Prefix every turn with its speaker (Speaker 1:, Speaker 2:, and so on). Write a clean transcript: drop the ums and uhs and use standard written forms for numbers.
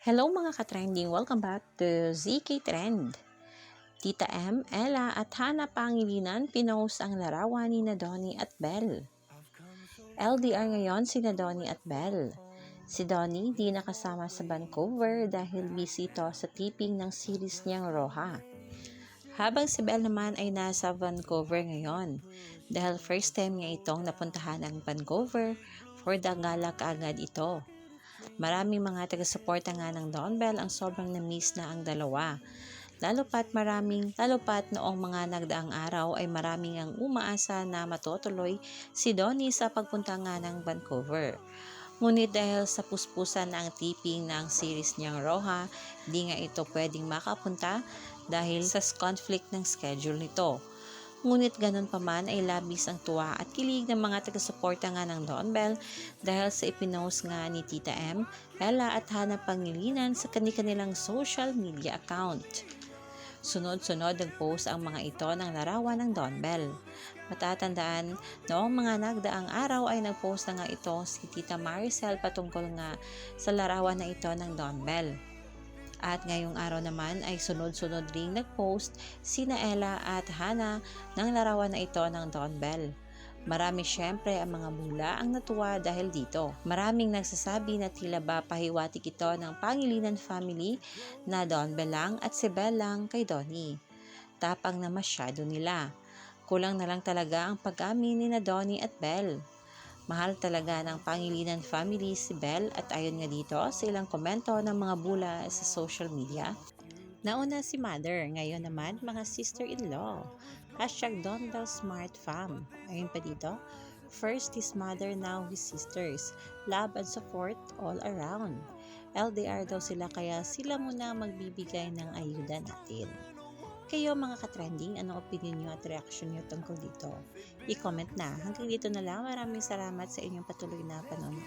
Speaker 1: Hello mga ka-trending! Welcome back to ZK Trend. Tita M, Ella at Hana Pangilinan pinost ang larawan ni Donnie at Belle. LDR ngayon si Donnie at Belle. Si Donnie di nakasama sa Vancouver dahil busy ito sa taping ng series niyang Roja. Habang si Belle naman ay nasa Vancouver ngayon dahil first time niya itong napuntahan ng Vancouver for the gala kaagad ito. Maraming mga taga-suporta nga ng Don Bell ang sobrang na-miss na ang dalawa. Lalo pat noong mga nagdaang araw ay maraming ang umaasa na matutuloy si Donnie sa pagpunta nga ng Vancouver. Ngunit dahil sa puspusan na ang taping ng series niyang Roja, di nga ito pwedeng makapunta dahil sa conflict ng schedule nito. Ngunit ganun pa man ay labis ang tuwa at kilig ng mga taga-suporta nga ng Don Bell dahil sa ipinost nga ni Tita M, Ella at Hana Pangilinan sa kanilang social media account. Sunod-sunod nag-post ang mga ito ng larawan ng Don Bell. Matatandaan, noong mga nagdaang araw ay nag-post na nga ito si Tita Maricel patungkol nga sa larawan na ito ng Don Bell. At ngayong araw naman ay sunod-sunod ring nag-post sina Ella at Hana ng larawan na ito ng Don Bell. Marami syempre ang mga bula ang natuwa dahil dito. Maraming nagsasabi na tila ba pahiwatig ito ng Pangilinan family na Don Bell lang at si Belle lang kay Donnie. Tapang na masyado nila. Kulang na lang talaga ang pag-amin ni Donnie at Belle. Mahal talaga ng Pangilinan family si Belle at ayon nga dito sa ilang komento ng mga bula sa social media. Nauna si Mother, ngayon naman mga sister-in-law. #DonBellSmartFam. Ayon pa dito, first his mother, now his sisters. Love and support all around. LDR daw sila kaya sila muna magbibigay ng ayuda natin. Kayo mga ka-trending, anong opinion nyo at reaction nyo tungkol dito? I-comment na. Hanggang dito na lang. Maraming salamat sa inyong patuloy na panonood.